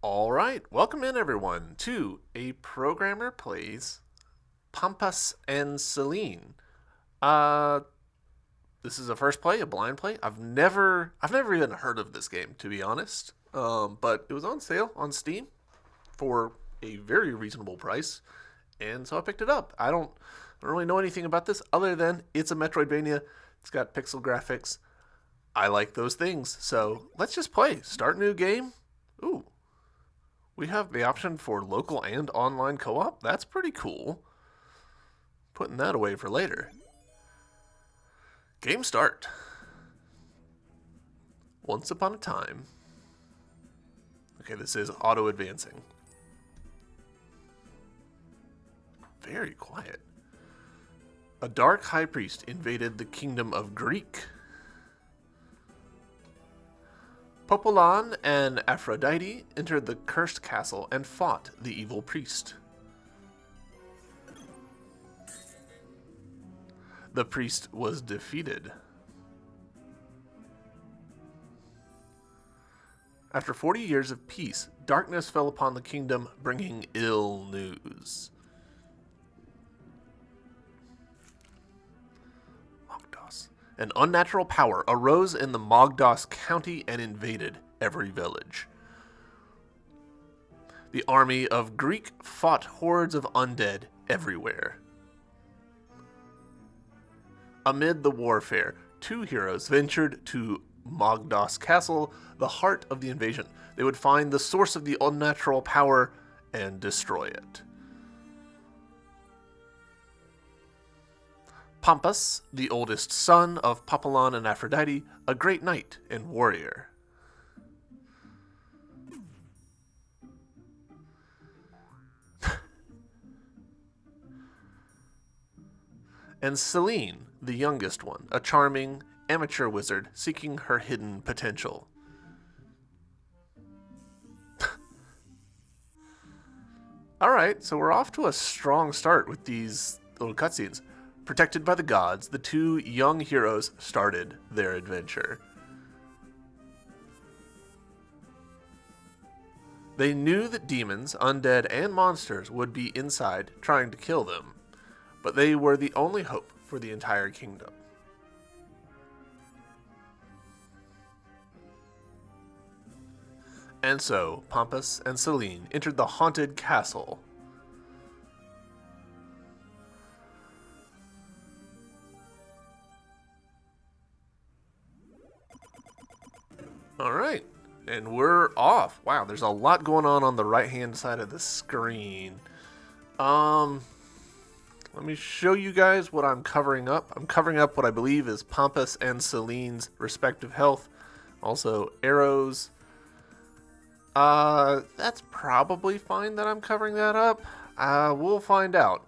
All right, welcome in everyone to A Programmer Plays Pampas and Selene. Uh, this is a first play, a blind play. I've never even heard of this game to be honest. But it was on sale on Steam for a very reasonable price, and so I picked it up. I don't really know anything about this other than it's a Metroidvania. It's got pixel graphics. I like those things, so let's just play. Start new game. Ooh, we have the option for local and online co op. That's pretty cool. Putting that away for later. Game start. Once upon a time. Okay, this is auto advancing. Very quiet. A dark high priest invaded the kingdom of Greek. Popolan and Aphrodite entered the cursed castle and fought the evil priest. The priest was defeated. After 40 years of peace, darkness fell upon the kingdom, bringing ill news. Mogdos. An unnatural power arose in the Mogdos County and invaded every village. The army of Greek fought hordes of undead everywhere. Amid the warfare, two heroes ventured to Mogdos Castle, the heart of the invasion. They would find the source of the unnatural power and destroy it. Pampas, the oldest son of Popolan and Aphrodite, a great knight and warrior. And Selene, the youngest one, a charming, amateur wizard seeking her hidden potential. Alright, so we're off to a strong start with these little cutscenes. Protected by the gods, the two young heroes started their adventure. They knew that demons, undead, and monsters would be inside trying to kill them, but they were the only hope for the entire kingdom. And so, Pampas and Selene entered the haunted castle. Alright, and we're off. Wow, there's a lot going on the right-hand side of the screen. Let me show you guys what I'm covering up. I'm covering up what I believe is Pampas and Selene's respective health. Also, arrows. That's probably fine that I'm covering that up. We'll find out.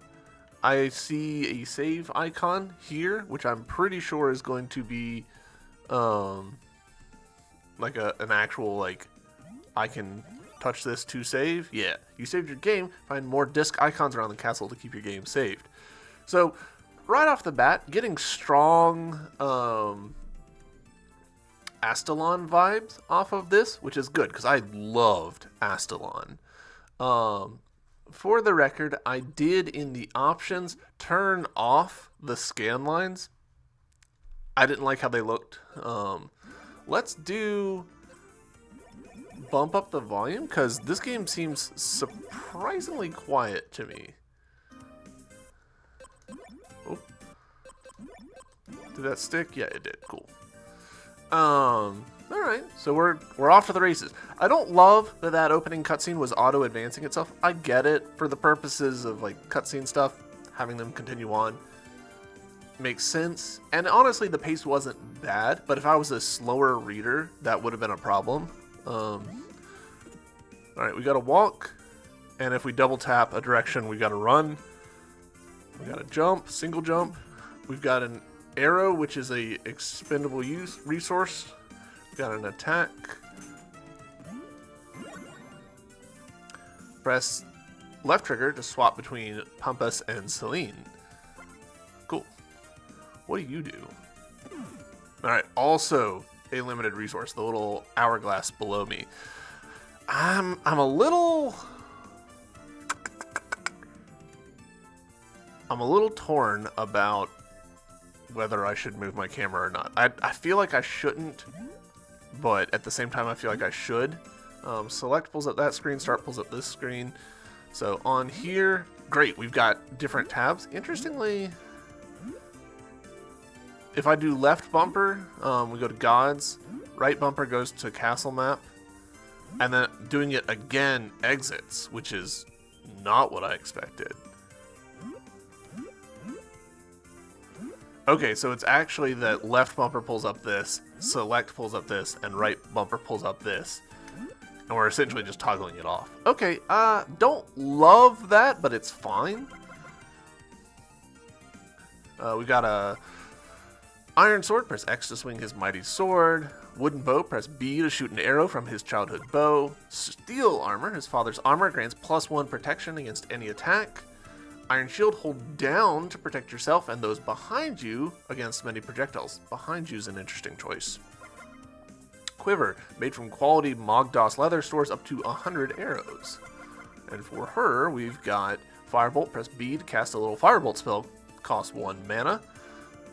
I see a save icon here, which I'm pretty sure is going to be, like an actual, like, I can touch this to save. Yeah, you saved your game. Find more disc icons around the castle to keep your game saved. So, right off the bat, getting strong, Astalon vibes off of this, which is good because I loved Astalon. For the record, I did in the options turn off the scan lines. I didn't like how they looked. Let's do bump up the volume because this game seems surprisingly quiet to me. Oh. Did that stick? Yeah, it did. Cool. Alright, so we're off to the races. I don't love that opening cutscene was auto-advancing itself. I get it for the purposes of, like, cutscene stuff, having them continue on makes sense. And honestly, the pace wasn't bad, but if I was a slower reader, that would have been a problem. Alright, we gotta walk, and if we double tap a direction, we gotta run. We gotta jump, single jump. We've got an arrow, which is a expendable resource. We've got an attack. Press left trigger to swap between Pampas and Selene. Cool. What do you do? Alright, also a limited resource, the little hourglass below me. I'm a little torn about whether I should move my camera or not. I feel like I shouldn't, but at the same time I feel like I should. Select pulls up that screen, start pulls up this screen. So on here, great, we've got different tabs. Interestingly, if I do left bumper, we go to Gods, right bumper goes to Castle Map, and then doing it again exits, which is not what I expected. Okay, so it's actually that left bumper pulls up this, select pulls up this, and right bumper pulls up this. And we're essentially just toggling it off. Okay, don't love that, but it's fine. We got a iron sword, press X to swing his mighty sword. Wooden bow, press B to shoot an arrow from his childhood bow. Steel armor, his father's armor, grants +1 protection against any attack. Iron shield, hold down to protect yourself and those behind you against many projectiles. Behind you is an interesting choice. Quiver, made from quality Mogdos leather, stores up to 100 arrows. And for her, we've got Firebolt, press B to cast a little Firebolt spell, costs 1 mana.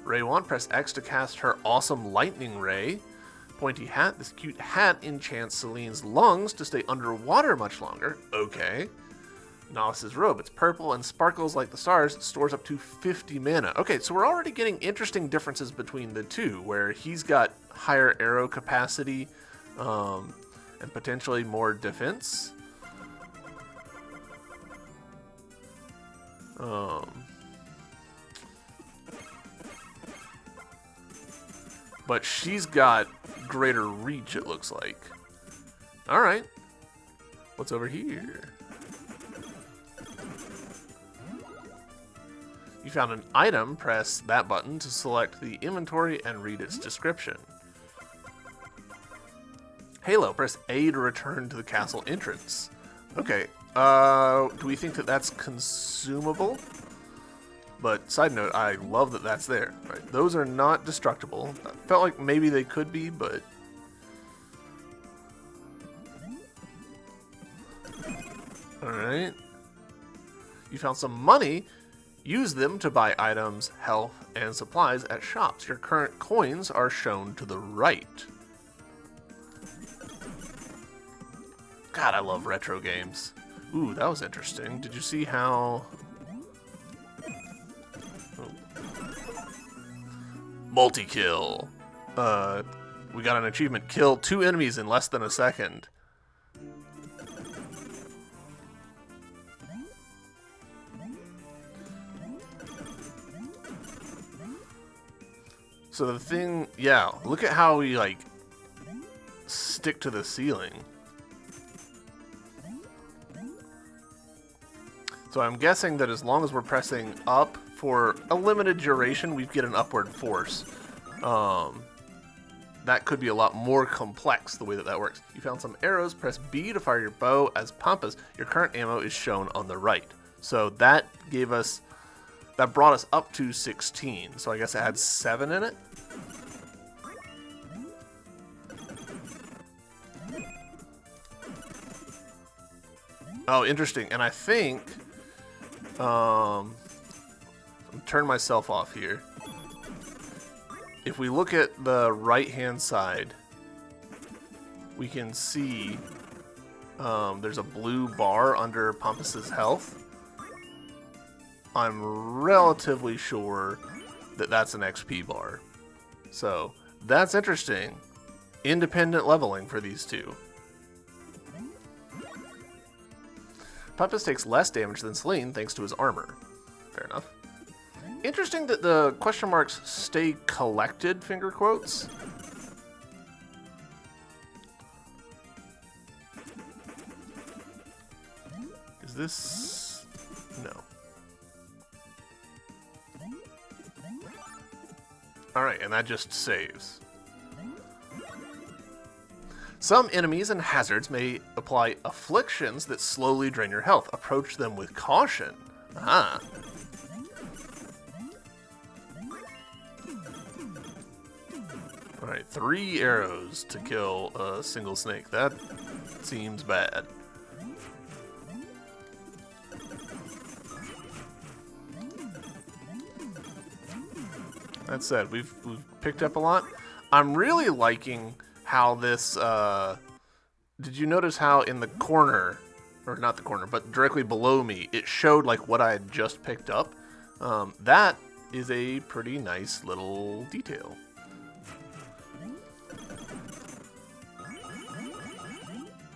Ray Wand, press X to cast her awesome Lightning Ray. Pointy Hat, this cute hat enchants Selene's lungs to stay underwater much longer. Okay. Novice's Robe, it's purple and sparkles like the stars, stores up to 50 mana. Okay, so we're already getting interesting differences between the two, where he's got higher arrow capacity and potentially more defense. But she's got greater reach, it looks like. Alright. What's over here? You found an item, press that button to select the inventory and read its description. Halo, press A to return to the castle entrance. Okay, do we think that that's consumable? But side note, I love that that's there. Right, those are not destructible. I felt like maybe they could be, but... Alright. You found some money. Use them to buy items, health, and supplies at shops. Your current coins are shown to the right. God, I love retro games. Ooh, that was interesting. Did you see how... Oh. Multi-kill. We got an achievement. Kill 2 enemies in less than a second. So the thing, yeah, look at how we, like, stick to the ceiling. So I'm guessing that as long as we're pressing up for a limited duration, we get an upward force. That could be a lot more complex, the way that that works. You found some arrows, press B to fire your bow as Pampas. Your current ammo is shown on the right. So that gave us... That brought us up to 16, so I guess it had 7 in it. Oh, interesting. And I think... turn myself off here. If we look at the right-hand side, we can see there's a blue bar under Pampas's health. I'm relatively sure that that's an XP bar. So, that's interesting. Independent leveling for these two. Pampas takes less damage than Selene thanks to his armor. Fair enough. Interesting that the question marks stay collected, finger quotes. Is this... No. Alright, and that just saves. Some enemies and hazards may apply afflictions that slowly drain your health. Approach them with caution. Ah. Alright, 3 arrows to kill a single snake. That seems bad. That said, we've picked up a lot. I'm really liking how this. Did you notice how in the corner, or not the corner, but directly below me, it showed like what I had just picked up? That is a pretty nice little detail.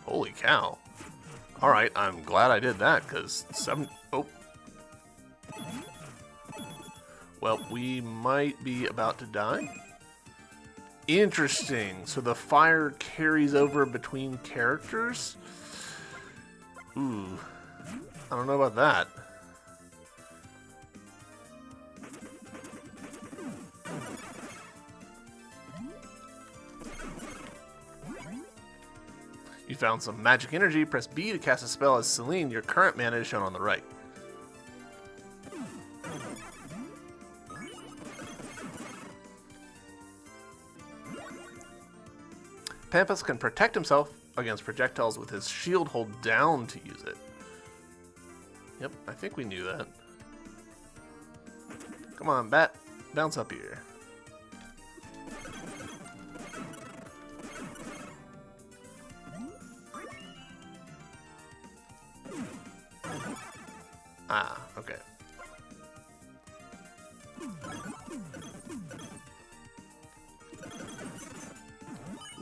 Holy cow. Alright, I'm glad I did that, because oh. Well, we might be about to die. Interesting. So the fire carries over between characters? Ooh. I don't know about that. You found some magic energy. Press B to cast a spell as Selene. Your current mana is shown on the right. Pampas can protect himself against projectiles with his shield. Hold down to use it. Yep, I think we knew that. Come on, bat. Bounce up here. Ah, okay.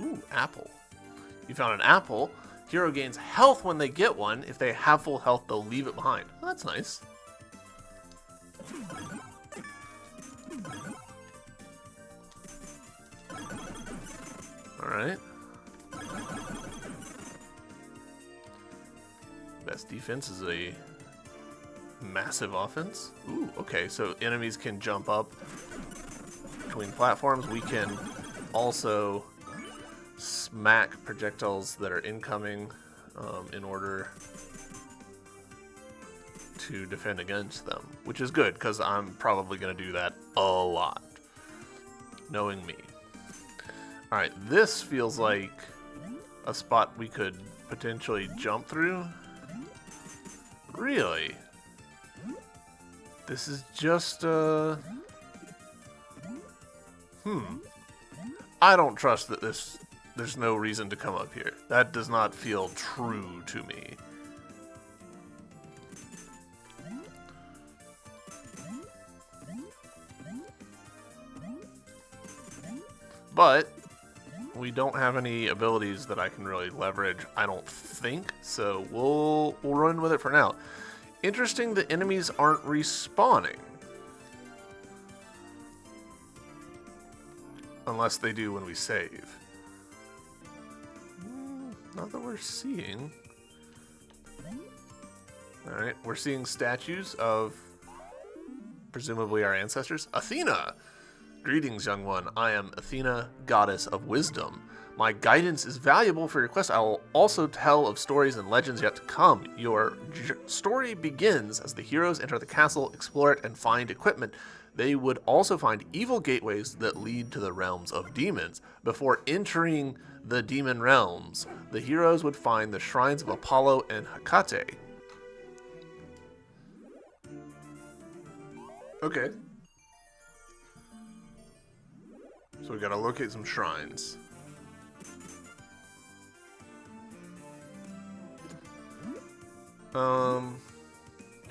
Ooh, apple. You found an apple. Hero gains health when they get one. If they have full health, they'll leave it behind. Oh, that's nice. Alright. Best defense is a massive offense. Ooh, okay, so enemies can jump up between platforms. We can also smack projectiles that are incoming in order to defend against them, which is good because I'm probably going to do that a lot, knowing me. Alright, this feels like a spot we could potentially jump through. Really? This is just, I don't trust that there's no reason to come up here. That does not feel true to me. But we don't have any abilities that I can really leverage, I don't think, so we'll run with it for now. Interesting that enemies aren't respawning. Unless they do when we save. Not that we're seeing. Alright, we're seeing statues of presumably our ancestors. Athena! Greetings, young one. I am Athena, goddess of wisdom. My guidance is valuable for your quest. I will also tell of stories and legends yet to come. Your story begins as the heroes enter the castle, explore it, and find equipment. They would also find evil gateways that lead to the realms of demons. Before entering the demon realms, the heroes would find the shrines of Apollo and Hecate. Okay. So we gotta locate some shrines.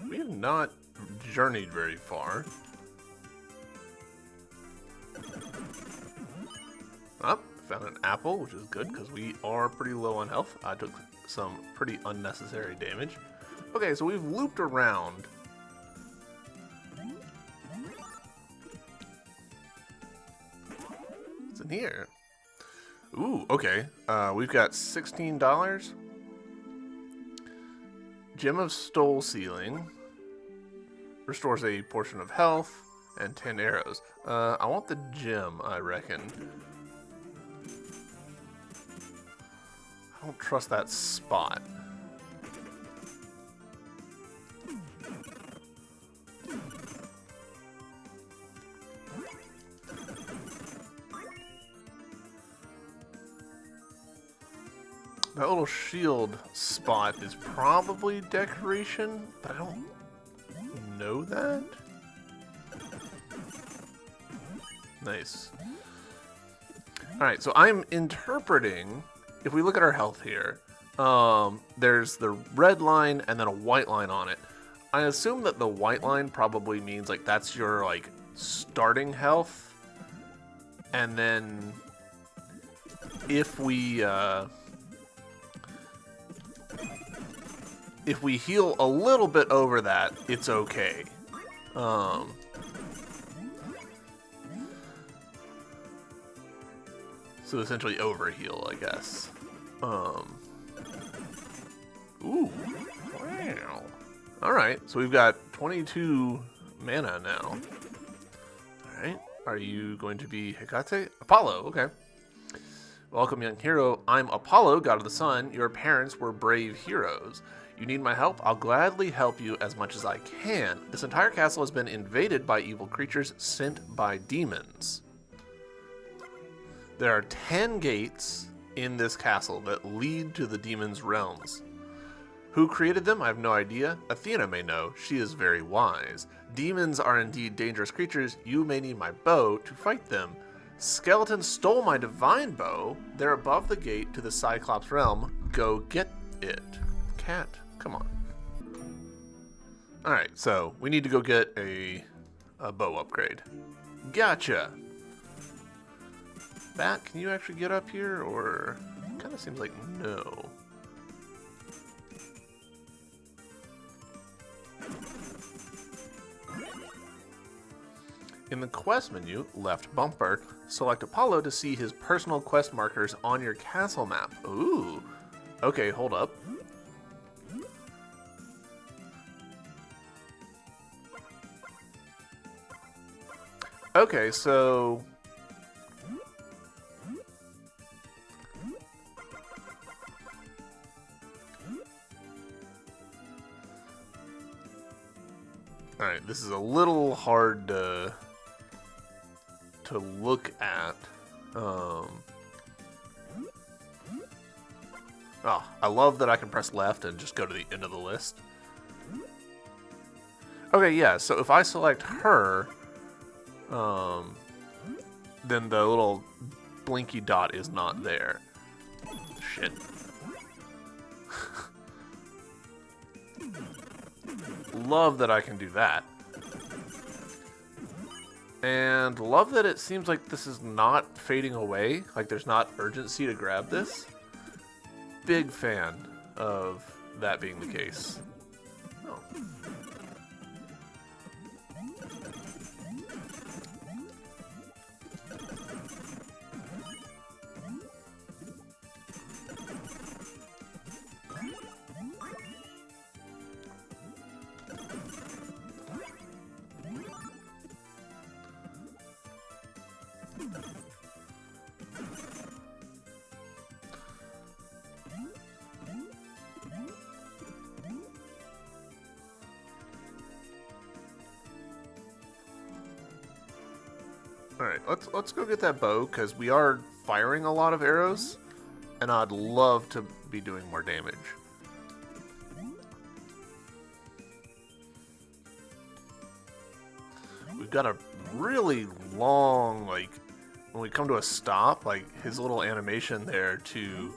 We have not journeyed very far. Oh, found an apple, which is good because we are pretty low on health. I took some pretty unnecessary damage. Okay, so we've looped around. What's in here? Ooh, okay. We've got $16. Gem of Stole Sealing. Restores a portion of health and 10 arrows. I want the gem, I reckon. I don't trust that spot. That little little shield spot is probably decoration, but I don't know that. Nice. Alright, so I'm interpreting, if we look at our health here, there's the red line and then a white line on it. I assume that the white line probably means like that's your like starting health, and then if we heal a little bit over that, it's okay. So essentially overheal, I guess. Ooh, wow. Alright, so we've got 22 mana now. Alright, are you going to be Hecate? Apollo, okay. Welcome, young hero. I'm Apollo, god of the sun. Your parents were brave heroes. You need my help? I'll gladly help you as much as I can. This entire castle has been invaded by evil creatures sent by demons. There are 10 gates in this castle that lead to the demons' realms. Who created them? I have no idea. Athena may know. She is very wise. Demons are indeed dangerous creatures. You may need my bow to fight them. Skeletons stole my divine bow. They're above the gate to the Cyclops realm. Go get it. Cat, come on. Alright, so we need to go get a bow upgrade. Gotcha. Bat, can you actually get up here, or kind of seems like no. In the quest menu, left bumper, select Apollo to see his personal quest markers on your castle map. Ooh. Okay, hold up. Okay, so alright, this is a little hard to look at. Oh, I love that I can press left and just go to the end of the list. Okay, yeah, so if I select her, then the little blinky dot is not there. Shit. Love that I can do that. And love that it seems like this is not fading away. Like there's not urgency to grab this. Big fan of that being the case. Oh. Alright, let's go get that bow, because we are firing a lot of arrows, and I'd love to be doing more damage. We've got a really long, like, when we come to a stop, like, his little animation there to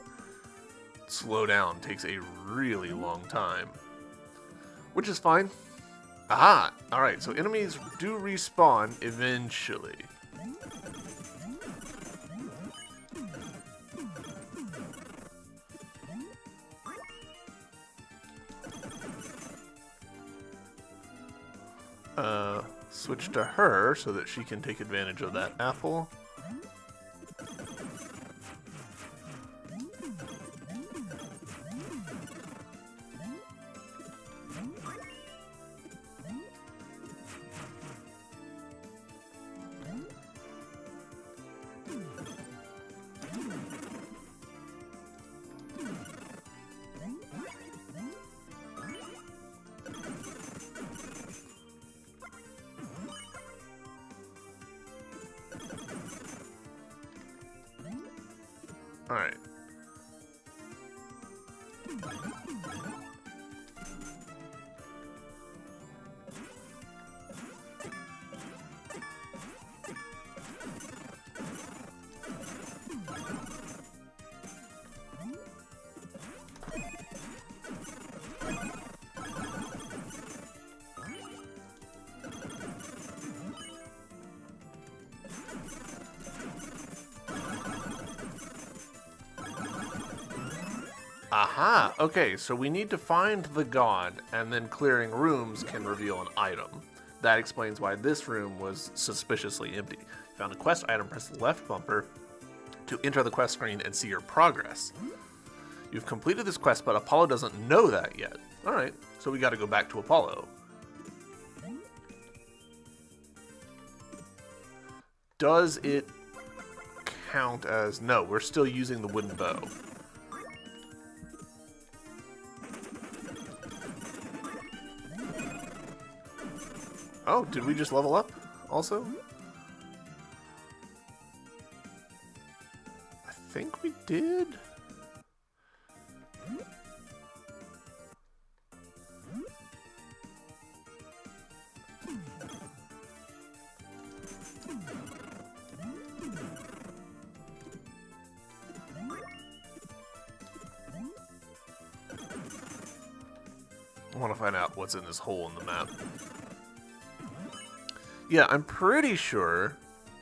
slow down takes a really long time. Which is fine. Aha! Alright, so enemies do respawn eventually. Switch to her so that she can take advantage of that apple. Alright. Aha! Okay, so we need to find the god, and then clearing rooms can reveal an item. That explains why this room was suspiciously empty. Found a quest item, press the left bumper to enter the quest screen and see your progress. You've completed this quest, but Apollo doesn't know that yet. Alright, so we gotta go back to Apollo. Does it count as... No, we're still using the wooden bow. Oh, did we just level up also? I think we did. I want to find out what's in this hole in the map. Yeah, I'm pretty sure.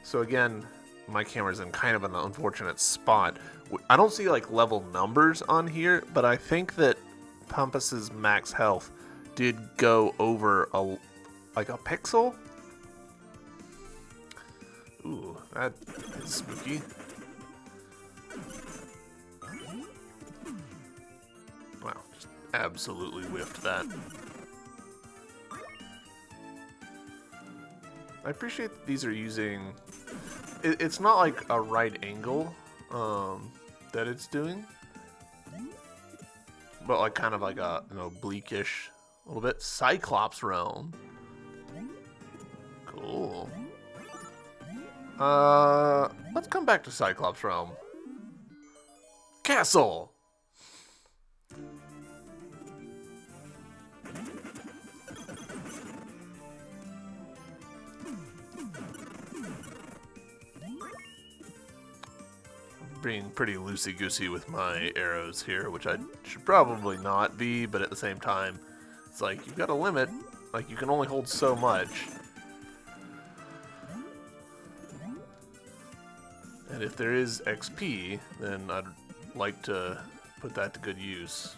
So again, my camera's in kind of an unfortunate spot. I don't see like level numbers on here, but I think that Pampas's max health did go over like a pixel. Ooh, that is spooky. Wow, just absolutely whiffed that. I appreciate that these are using... It's not like a right angle that it's doing, but like kind of like a oblique-ish a little bit. Cyclops realm. Cool. Let's come back to Cyclops realm. Castle. Being pretty loosey-goosey with my arrows here, which I should probably not be, but at the same time, it's like, you've got a limit. Like, you can only hold so much. And if there is XP, then I'd like to put that to good use.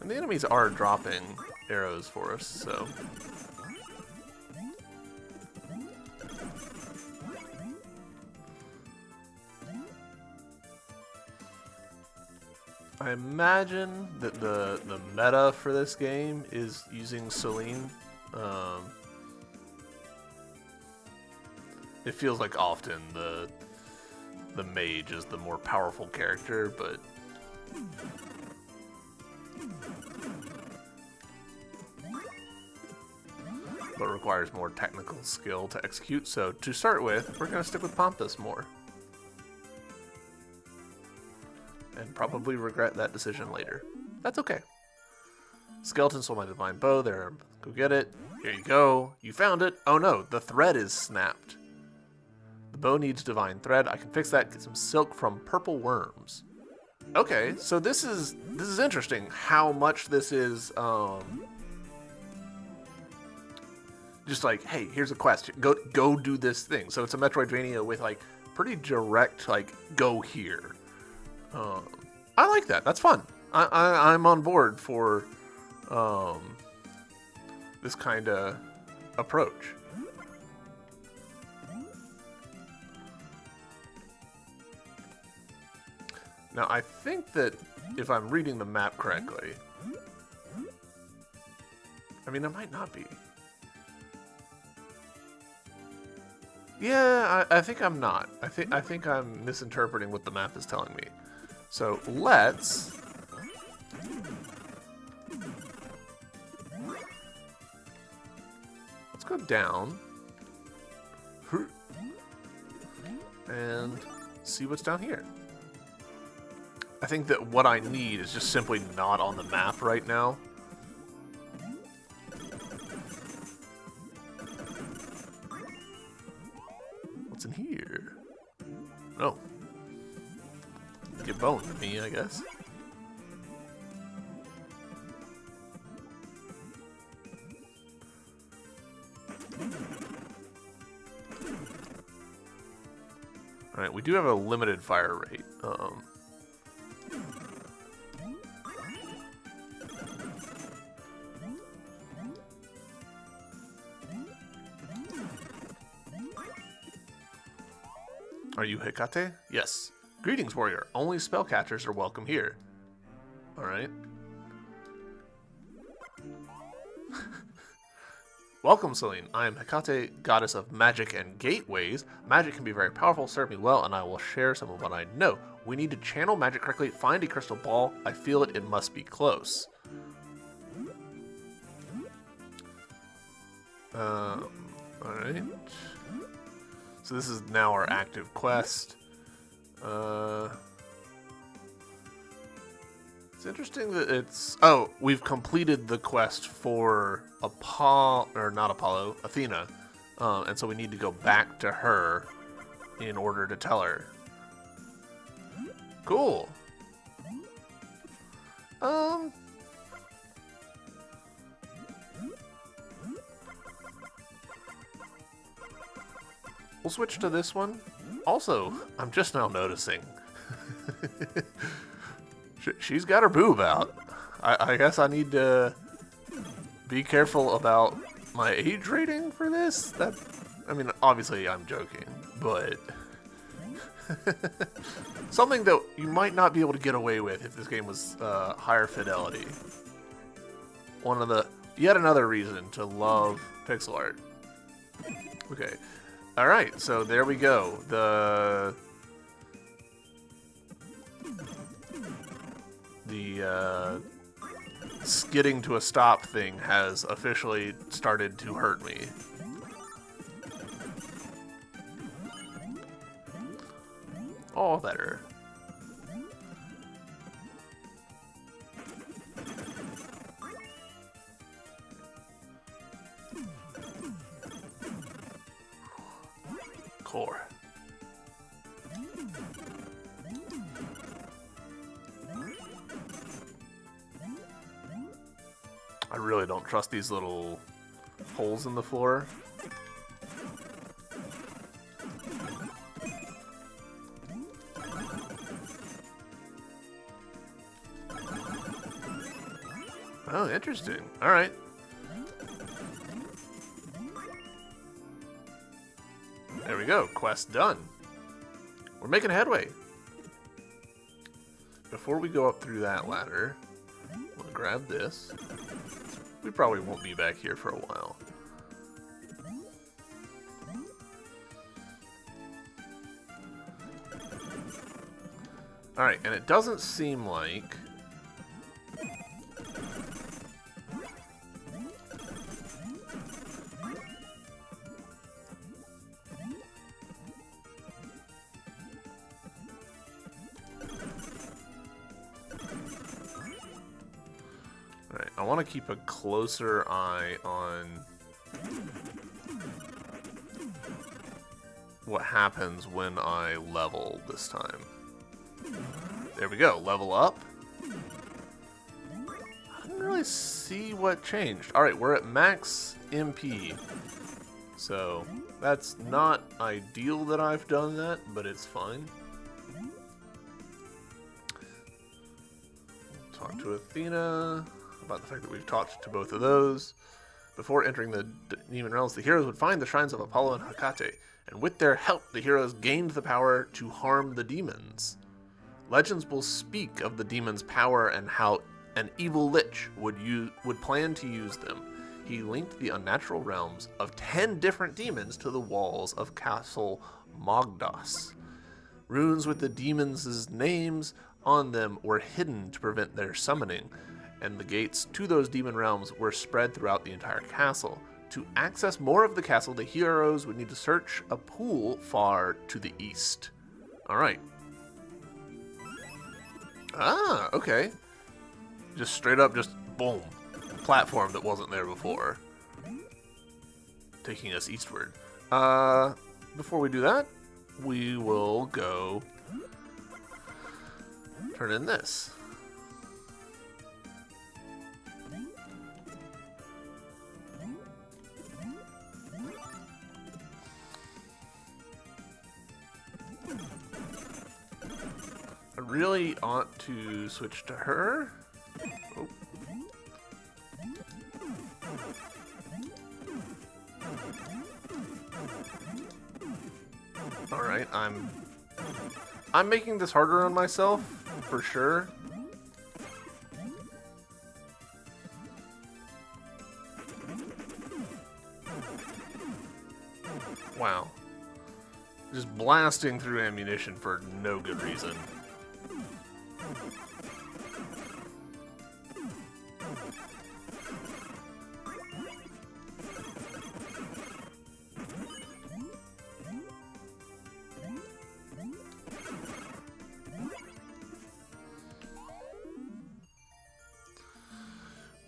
And the enemies are dropping arrows for us, so... I imagine that the meta for this game is using Selene. It feels like often the mage is the more powerful character, but requires more technical skill to execute. So to start with, we're going to stick with Pampas more. And probably regret that decision later. That's okay. Skeleton stole my divine bow. There, go get it. Here you go. You found it. Oh no, the thread is snapped. The bow needs divine thread. I can fix that. Get some silk from purple worms. Okay, so this is interesting. How much this is just like, hey, here's a quest. Go do this thing. So it's a Metroidvania with like pretty direct like go here. I like that. That's fun. I'm on board for this kind of approach. Now, I think that if I'm reading the map correctly, I mean, I might not be. Yeah, I think I'm not. I think I'm misinterpreting what the map is telling me. So let's go down and see what's down here. I think that what I need is just simply not on the map right now. What's in here? Oh. Get bone to me, I guess. Alright, we do have a limited fire rate. Are you Hecate? Yes. Greetings, warrior. Only spellcatchers are welcome here. Alright. Welcome, Selene. I am Hecate, goddess of magic and gateways. Magic can be very powerful. Serve me well, and I will share some of what I know. We need to channel magic correctly. Find a crystal ball. I feel it. It must be close. Alright. So this is now our active quest. It's interesting that it's... Oh, we've completed the quest for Athena. And so we need to go back to her in order to tell her. Cool. We'll switch to this one. Also, I'm just now noticing. She's got her boob out. I guess I need to be careful about my age rating for this. I mean, obviously I'm joking, but something that you might not be able to get away with if this game was higher fidelity. Yet another reason to love pixel art. Okay. Alright, so there we go. The skidding to a stop thing has officially started to hurt me. All better. Core. I really don't trust these little holes in the floor. Oh, interesting. All right. There we go. Quest done. We're making headway. Before we go up through that ladder, we'll grab this. We probably won't be back here for a while. Alright, and it doesn't seem like... Alright, I want to keep a closer eye on what happens when I level this time. There we go, level up. I didn't really see what changed. Alright, we're at max MP. So, that's not ideal that I've done that, but it's fine. Talk to Athena about the fact that we've talked to both of those. Before entering the demon realms, the heroes would find the shrines of Apollo and Hecate, and with their help, the heroes gained the power to harm the demons. Legends will speak of the demons' power and how an evil lich would plan to use them. He linked the unnatural realms of 10 different demons to the walls of Castle Mogdos. Runes with the demons' names on them were hidden to prevent their summoning, and the gates to those demon realms were spread throughout the entire castle. To access more of the castle, the heroes would need to search a pool far to the east. Alright. Ah, okay. Just straight up, just boom. Platform that wasn't there before. Taking us eastward. Before we do that, we will go turn in this. I really ought to switch to her. Oh. All right, I'm making this harder on myself for sure. Wow. Just blasting through ammunition for no good reason.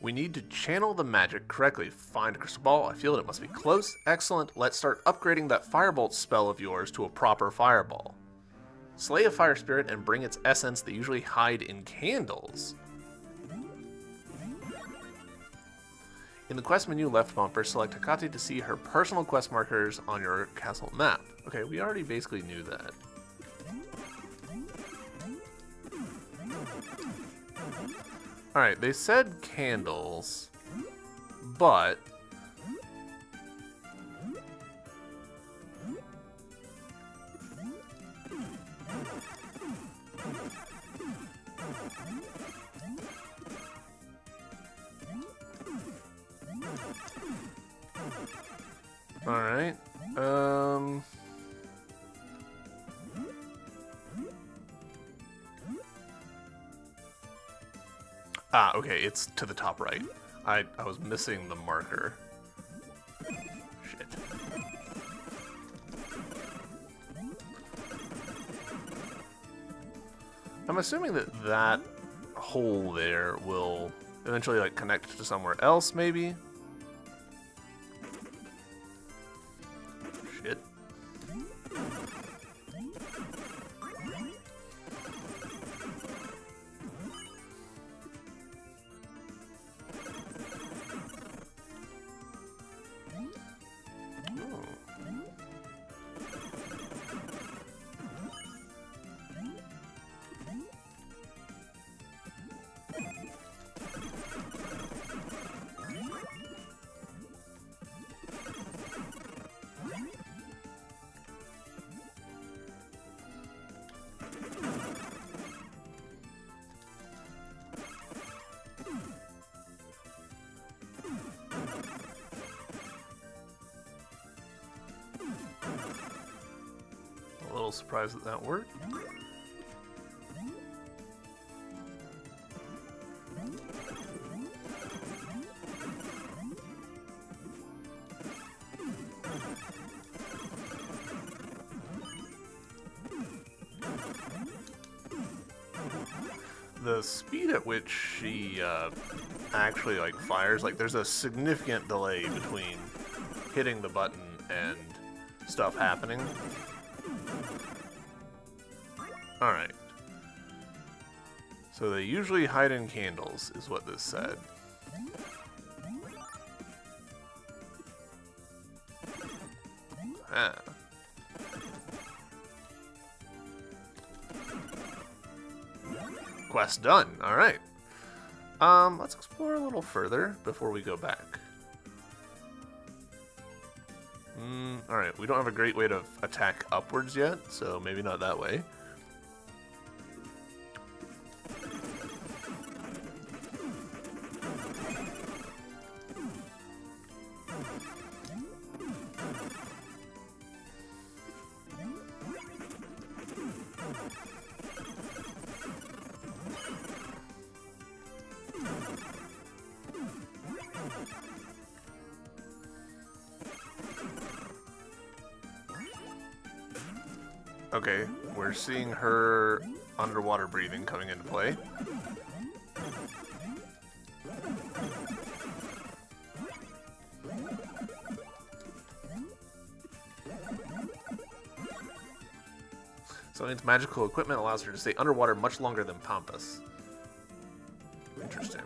We need to channel the magic correctly. Find a crystal ball. I feel that it must be close. Excellent. Let's start upgrading that firebolt spell of yours to a proper fireball. Slay a fire spirit and bring its essence that usually hide in candles. In the quest menu left bumper, select Hecate to see her personal quest markers on your castle map. Okay, we already basically knew that. Alright, they said candles, but alright, ah, okay, it's to the top right. I was missing the marker. Shit. I'm assuming that that hole there will eventually, like, connect to somewhere else, maybe? Shit. A little surprised that that worked. The speed at which she actually, like, fires, like, there's a significant delay between hitting the button and stuff happening. Alright. So they usually hide in candles, is what this said. Ah. Quest done. Alright. Let's explore a little further before we go back. Alright, we don't have a great way to attack upwards yet, so maybe not that way. Okay, we're seeing her underwater breathing coming into play. Selene's magical equipment allows her to stay underwater much longer than Pampas. Interesting.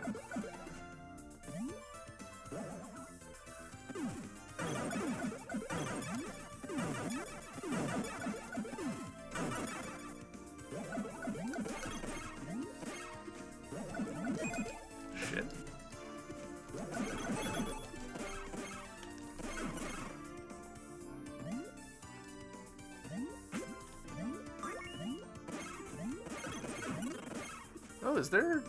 Shit. Oh, is there...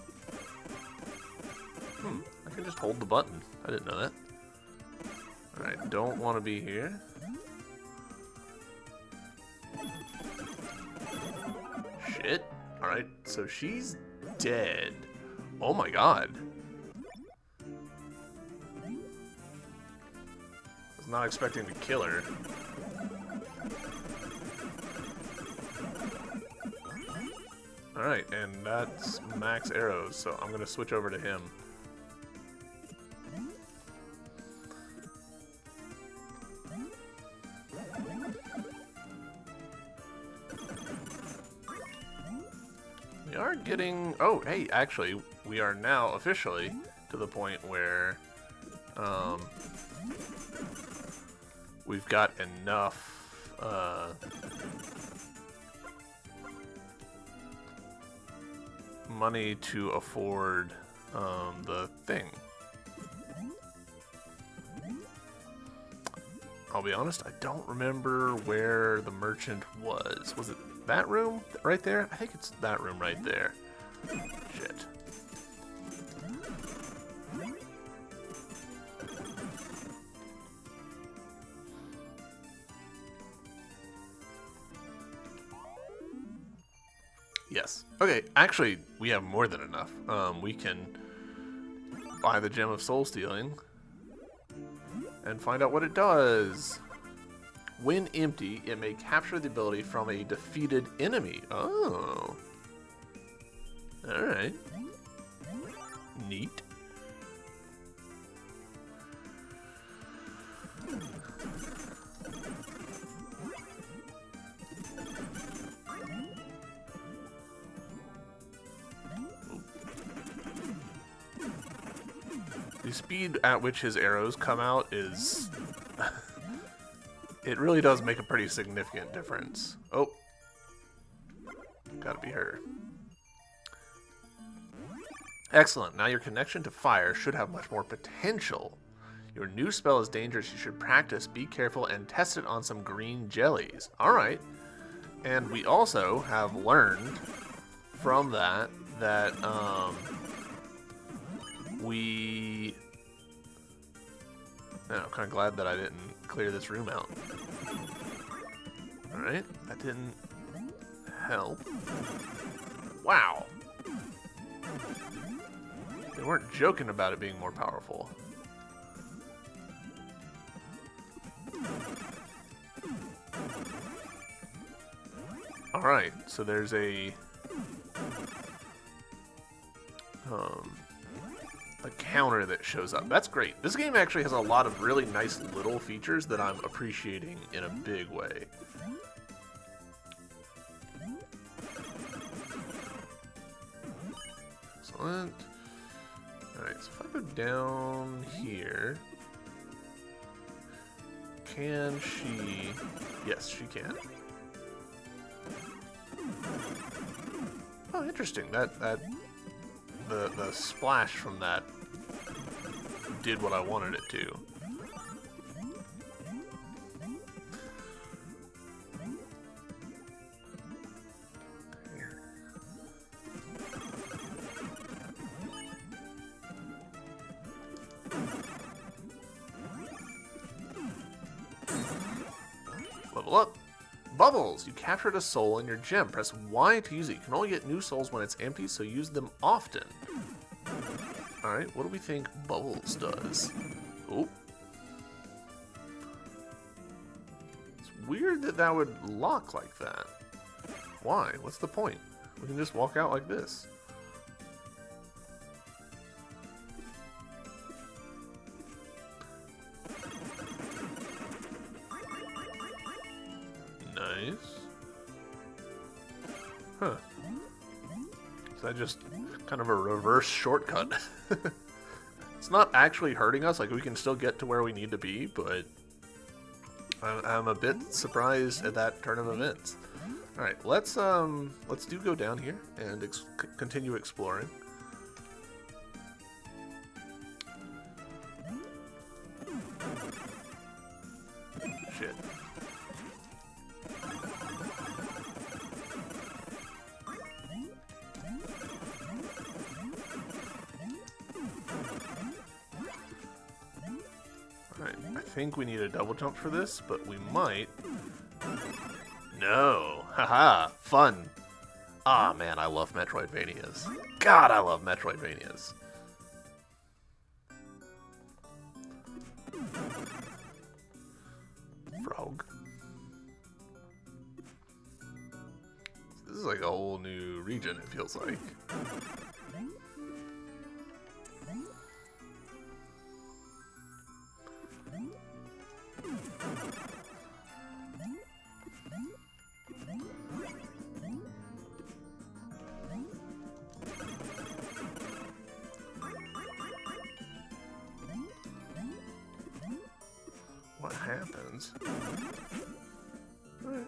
I can just hold the button. I didn't know that. Alright, don't want to be here. Shit. Alright, so she's dead. Oh my god. Was not expecting to kill her. Alright, and that's max arrows, so I'm gonna switch over to him. We are getting... Oh, hey, actually, we are now officially to the point where we've got enough money to afford the thing. I'll be honest, I don't remember where the merchant was. Was it that room right there? I think it's that room right there. Shit. Yes. Okay, actually, we have more than enough. We can buy the Gem of Soul Stealing and find out what it does. When empty, it may capture the ability from a defeated enemy. Oh. Alright. Neat. The speed at which his arrows come out is... it really does make a pretty significant difference. Oh. Gotta be her. Excellent. Now your connection to fire should have much more potential. Your new spell is dangerous. You should practice, be careful, and test it on some green jellies. Alright. And we also have learned from that I'm kind of glad that I didn't clear this room out. Alright, that didn't help. Wow. They weren't joking about it being more powerful. Alright, so there's a counter that shows up. That's great. This game actually has a lot of really nice little features that I'm appreciating in a big way. Excellent. Alright, so if I go down here, can she... Yes, she can. Oh, interesting. The splash from that did what I wanted it to. Level up. Bubbles! You captured a soul in your gem. Press Y to use it. You can only get new souls when it's empty, so use them often. Alright, what do we think Bubbles does? Oh. It's weird that that would lock like that. Why? What's the point? We can just walk out like this. Nice. Huh. Is that just kind of a reverse shortcut? It's not actually hurting us, like we can still get to where we need to be, but I'm a bit surprised at that turn of events. Alright, let's go down here and continue exploring. Shit. Alright, I think we need a double jump for this, but we might. No! Haha! Fun! Ah, man, I love Metroidvanias. God, I love Metroidvanias. Frog. This is like a whole new region, it feels like. What happens? Right.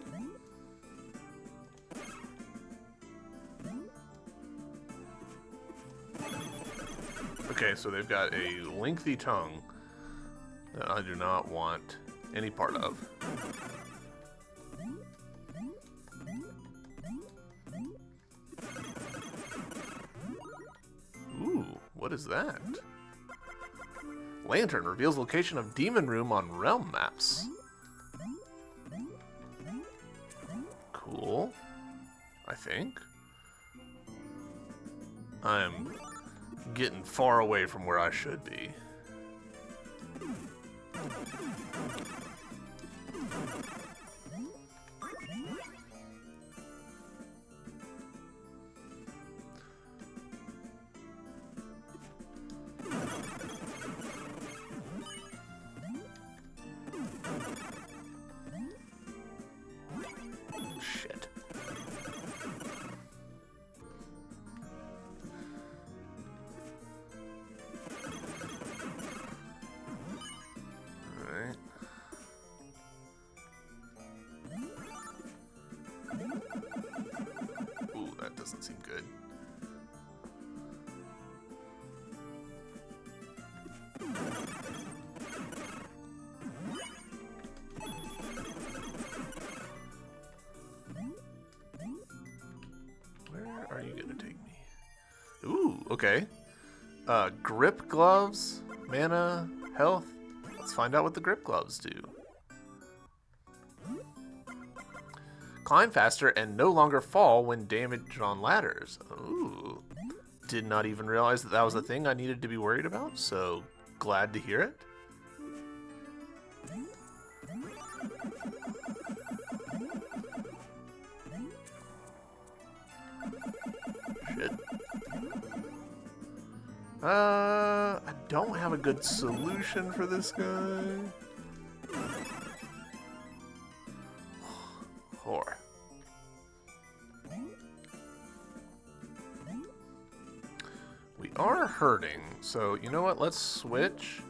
Okay, so they've got a lengthy tongue that I do not want any part of. Ooh, what is that? Lantern reveals location of demon room on realm maps. Cool. I think. I'm getting far away from where I should be. Shit. Alright. Ooh, that doesn't seem good. Where are you gonna take me? Ooh, okay. Grip gloves, mana, health. Let's find out what the grip gloves do. Climb faster and no longer fall when damaged on ladders. Ooh. Did not even realize that that was a thing I needed to be worried about, so glad to hear it. Shit. I don't have a good solution for this guy. Whore. We are hurting, so you know what? Let's switch.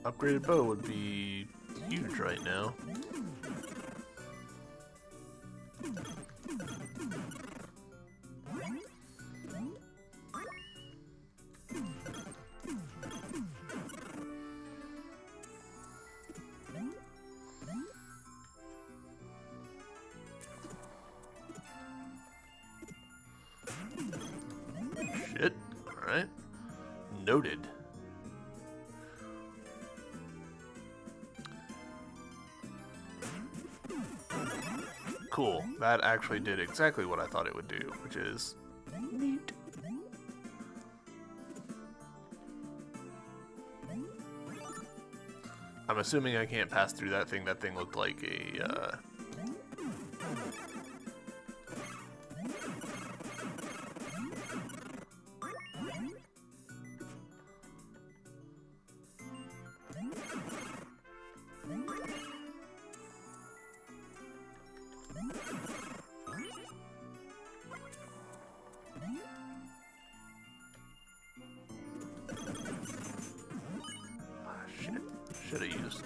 Upgraded bow would be huge right now. Shit. Alright. Noted. Cool. That actually did exactly what I thought it would do, which is neat. I'm assuming I can't pass through that thing. That thing looked like a just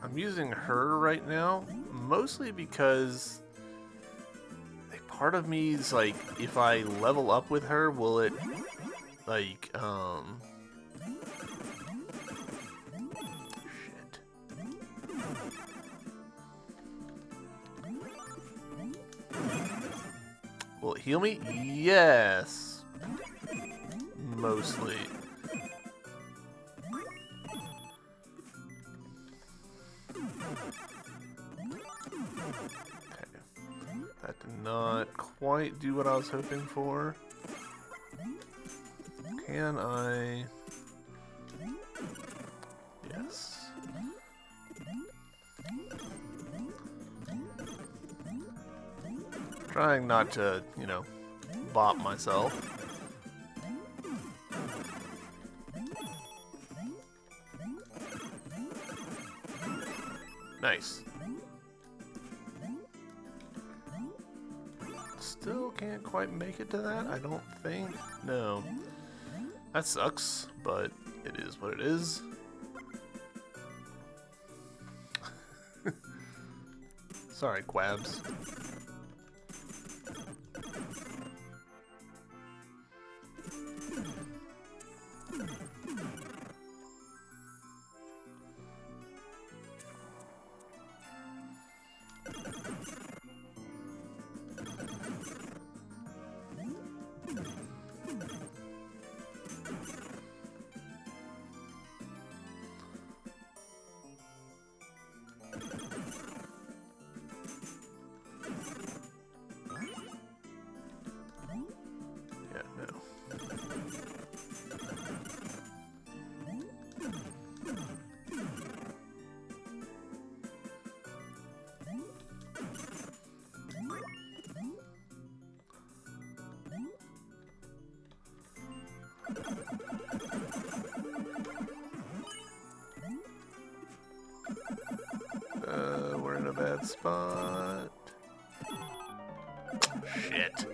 I'm using her right now, mostly because part of me is like, if I level up with her, will it, like, shit. Will it heal me? Yes. Mostly. That did not quite do what I was hoping for. Can I? Yes. Trying not to, you know, bop myself. Nice. Still can't quite make it to that, I don't think. No. That sucks, but it is what it is. Sorry, Quabs. We're in a bad spot. Shit.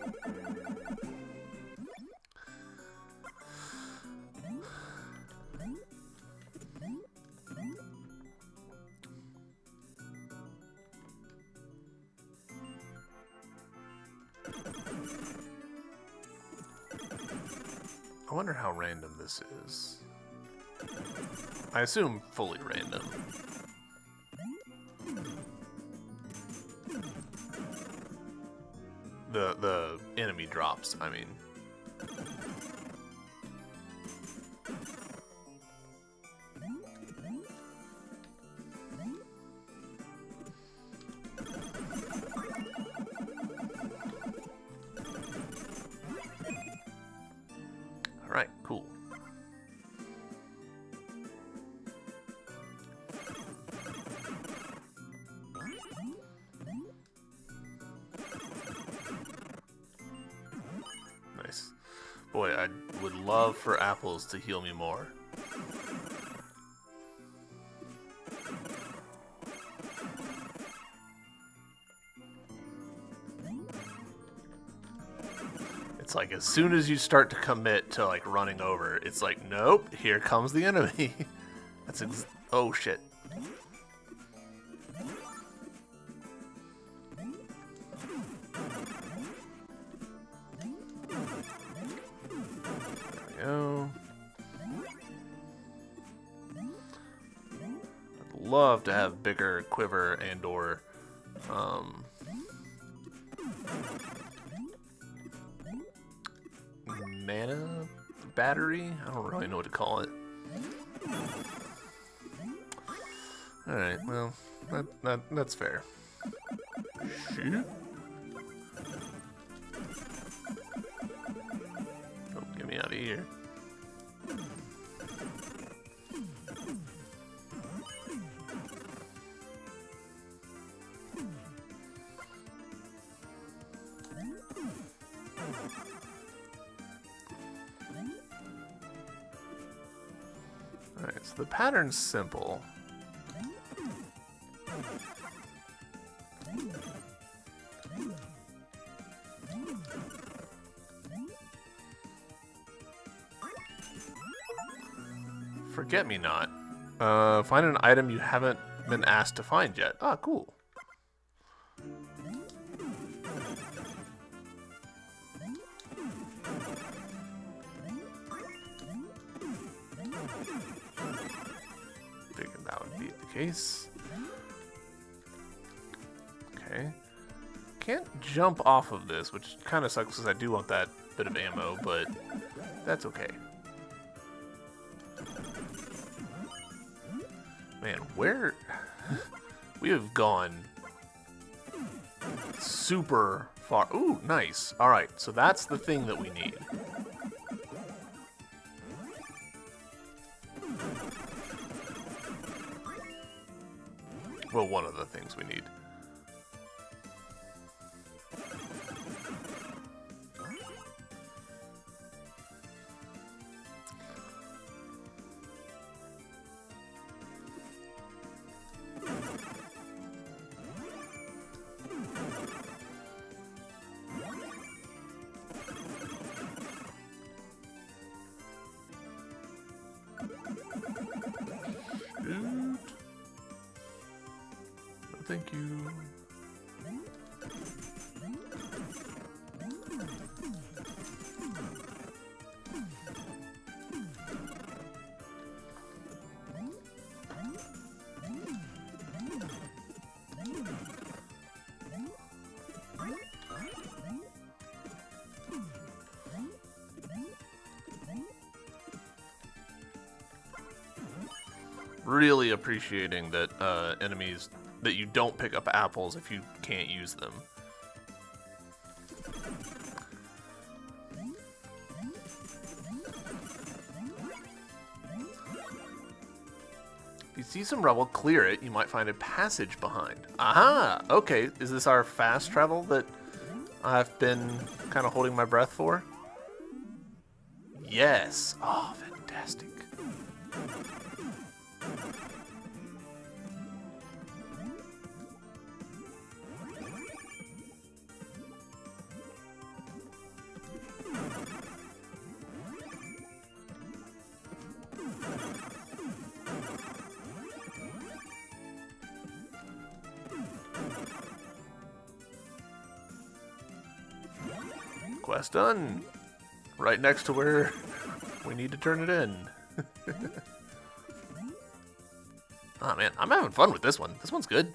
I wonder how random this is. I assume fully random. The enemy drops, I mean. Alright, cool. Nice. Boy, I would love for apples to heal me more. It's like as soon as you start to commit to like running over, it's like, nope, here comes the enemy. That's oh shit. There we go. I'd love to have bigger quiver and or mana battery? I don't really know what to call it. Alright, well, that's fair. Shoot. Oh, get me out of here. Alright, so the pattern's simple. Forget-me-not. Find an item you haven't been asked to find yet. Ah, cool. Figured that would be the case. Okay. Can't jump off of this, which kind of sucks because I do want that bit of ammo, but that's okay. Man, where... we have gone super far. Ooh, nice. Alright, so that's the thing that we need. Well, one of the things we need. Shoot. No, thank you. Really appreciating that enemies, that you don't pick up apples if you can't use them. If you see some rubble, clear it. You might find a passage behind. Aha! Okay, is this our fast travel that I've been kind of holding my breath for? Yes! Oh, fantastic. Quest done. Right next to where we need to turn it in. Oh man, I'm having fun with this one. This one's good.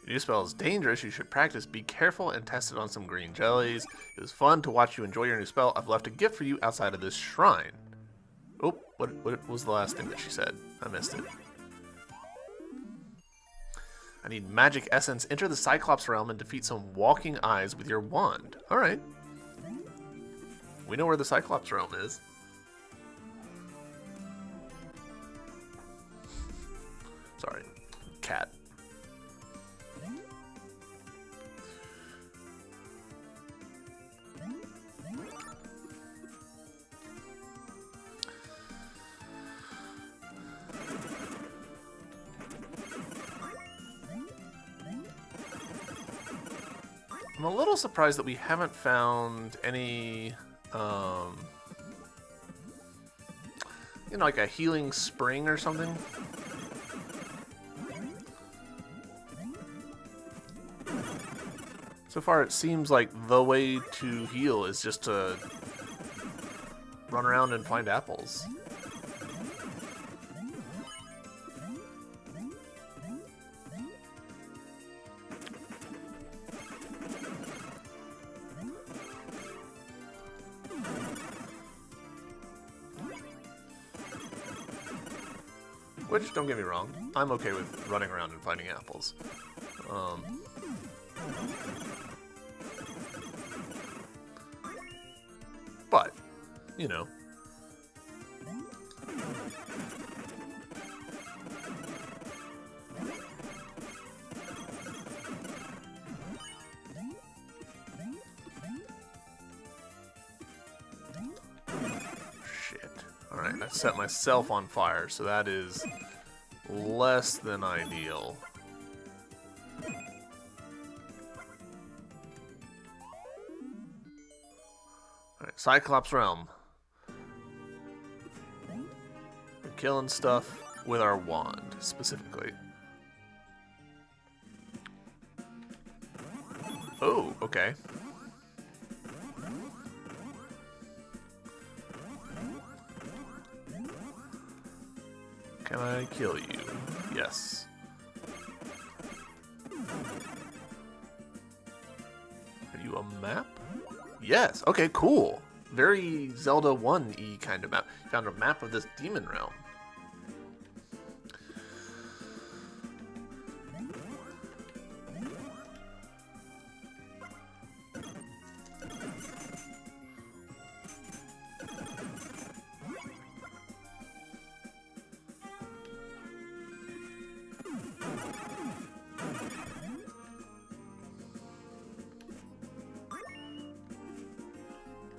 Your new spell is dangerous. You should practice. Be careful and test it on some green jellies. It was fun to watch you enjoy your new spell. I've left a gift for you outside of this shrine. Oh, what was the last thing that she said? I missed it. I need magic essence. Enter the Cyclops realm and defeat some walking eyes with your wand. Alright. We know where the Cyclops realm is. Sorry. Cat. I'm a little surprised that we haven't found any, you know, like a healing spring or something. So far, it seems like the way to heal is just to run around and find apples. Which, don't get me wrong, I'm okay with running around and finding apples. But, you know. Shit. Alright, I set myself on fire, so that is less than ideal. Alright, Cyclops Realm. We're killing stuff with our wand, specifically. Oh, okay. Can I kill you? Yes. Are you a map? Yes. Okay, cool. Very Zelda 1-y kind of map. Found a map of this demon realm.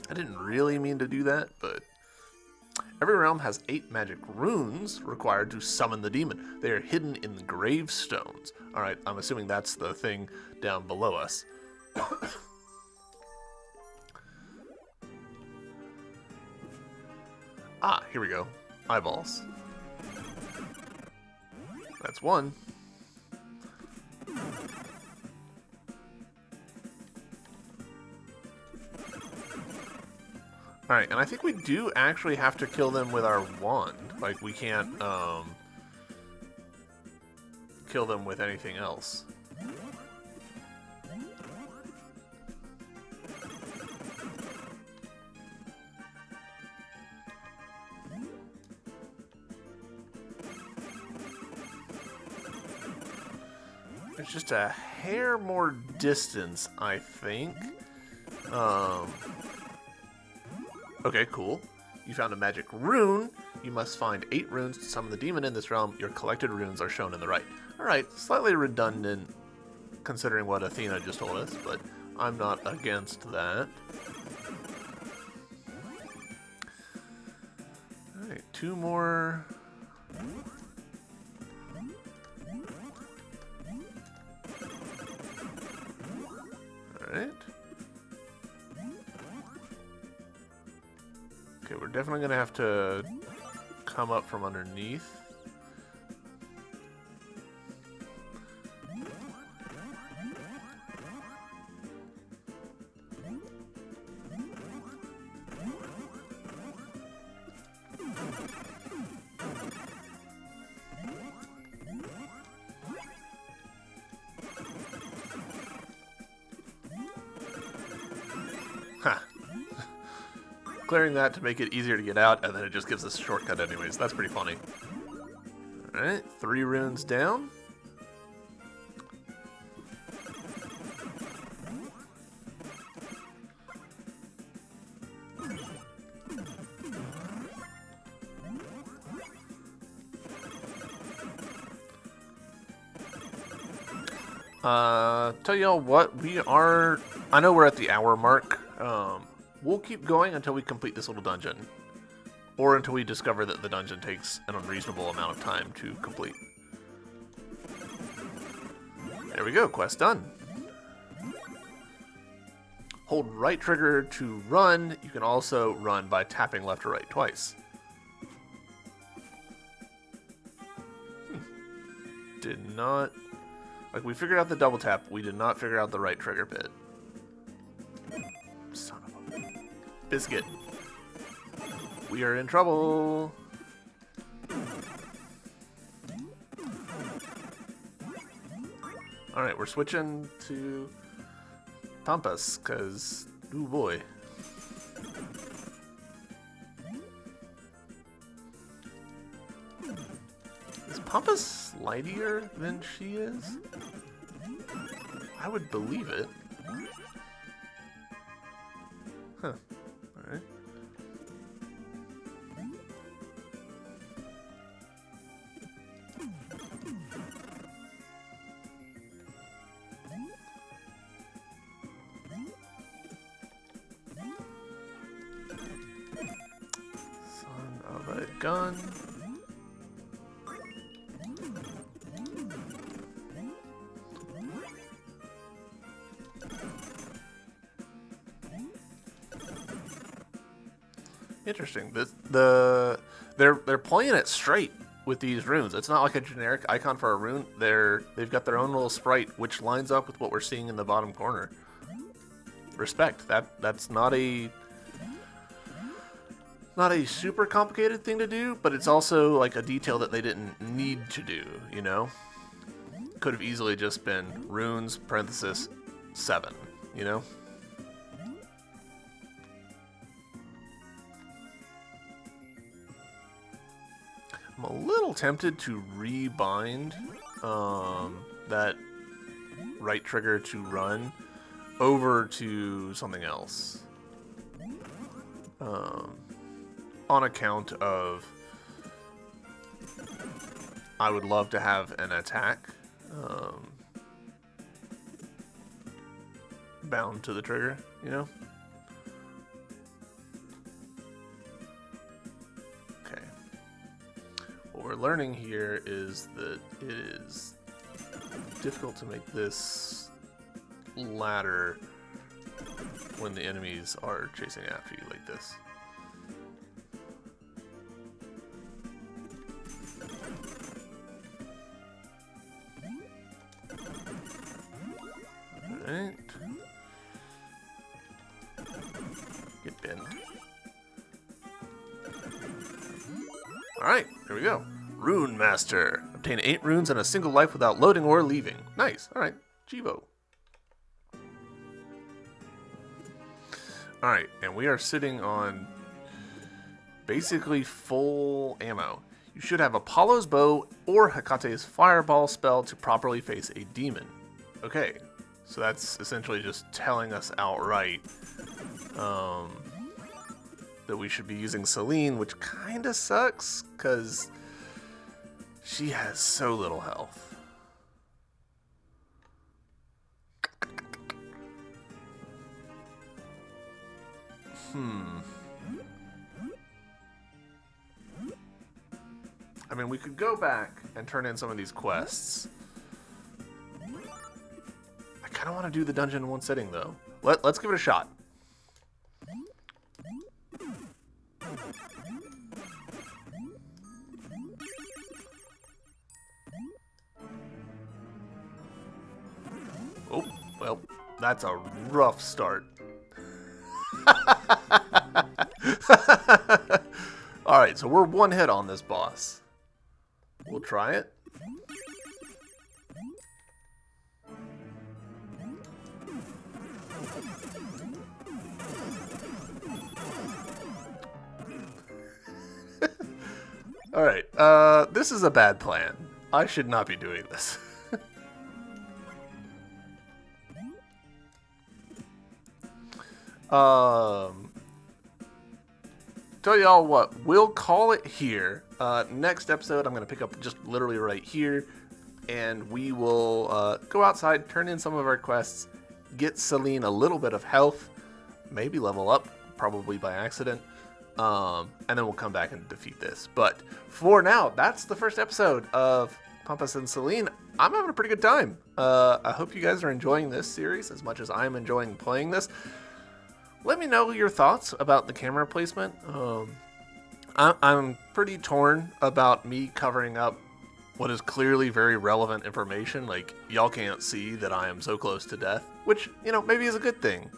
I didn't really mean to do that, but every realm has 8 magic runes required to summon the demon. They are hidden in the gravestones. Alright, I'm assuming that's the thing down below us. Ah, here we go. Eyeballs. That's one. Alright, and I think we do actually have to kill them with our wand. Like, we can't, kill them with anything else. There's just a hair more distance, I think. Okay, cool. You found a magic rune. You must find 8 runes to summon the demon in this realm. Your collected runes are shown in the right. Alright, slightly redundant considering what Athena just told us, but I'm not against that. Alright, 2 more. Alright. Okay, we're definitely going to have to come up from underneath. Ha! Clearing that to make it easier to get out, and then it just gives us a shortcut anyways. That's pretty funny. Alright, 3 runes down. Tell y'all what, I know we're at the hour mark. We'll keep going until we complete this little dungeon. Or until we discover that the dungeon takes an unreasonable amount of time to complete. There we go, quest done. Hold right trigger to run. You can also run by tapping left or right twice. Did not... Like, we figured out the double tap. We did not figure out the right trigger bit. Son of a... Biscuit. We are in trouble. Alright, we're switching to Pampas, because, ooh boy. Is Pampas lightier than she is? I would believe it. Huh. Alright. Son of a gun. Interesting. They're playing it straight with these runes. It's not like a generic icon for a rune. They've got their own little sprite, which lines up with what we're seeing in the bottom corner. Respect. That's not a super complicated thing to do, but it's also like a detail that they didn't need to do. You know, could have easily just been runes parenthesis 7. You know. I'm a little tempted to rebind that right trigger to run over to something else. On account of I would love to have an attack bound to the trigger, you know? What we're learning here is that it is difficult to make this ladder when the enemies are chasing after you like this. Alright. Get bent. Alright, here we go. Rune Master. Obtain 8 runes in a single life without loading or leaving. Nice. Alright, Chivo. Alright, and we are sitting on basically full ammo. You should have Apollo's bow or Hecate's fireball spell to properly face a demon. Okay, so that's essentially just telling us outright that we should be using Selene, which kind of sucks, because she has so little health. I mean, we could go back and turn in some of these quests. I kind of want to do the dungeon in one sitting, though. Let's give it a shot. Oh, well, that's a rough start. Alright, so we're one hit on this boss. We'll try it. Alright, this is a bad plan. I should not be doing this. Tell y'all what, we'll call it here. Next episode, I'm going to pick up just literally right here, and we will go outside, turn in some of our quests, get Selene a little bit of health, maybe level up, probably by accident, and then we'll come back and defeat this. But for now, that's the first episode of Pampas and Selene. I'm having a pretty good time. I hope you guys are enjoying this series as much as I'm enjoying playing this. Let me know your thoughts about the camera placement. I'm pretty torn about me covering up what is clearly very relevant information. Like, y'all can't see that I am so close to death, which, you know, maybe is a good thing,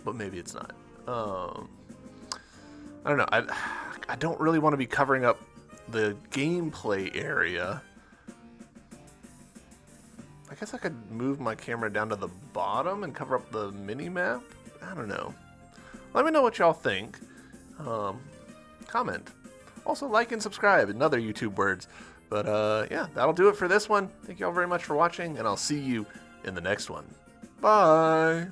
but maybe it's not. I don't know. I I don't really want to be covering up the gameplay area. I guess I could move my camera down to the bottom and cover up the mini-map? I don't know. Let me know what y'all think. Comment. Also, like and subscribe and other YouTube words. But yeah, that'll do it for this one. Thank y'all very much for watching, and I'll see you in the next one. Bye!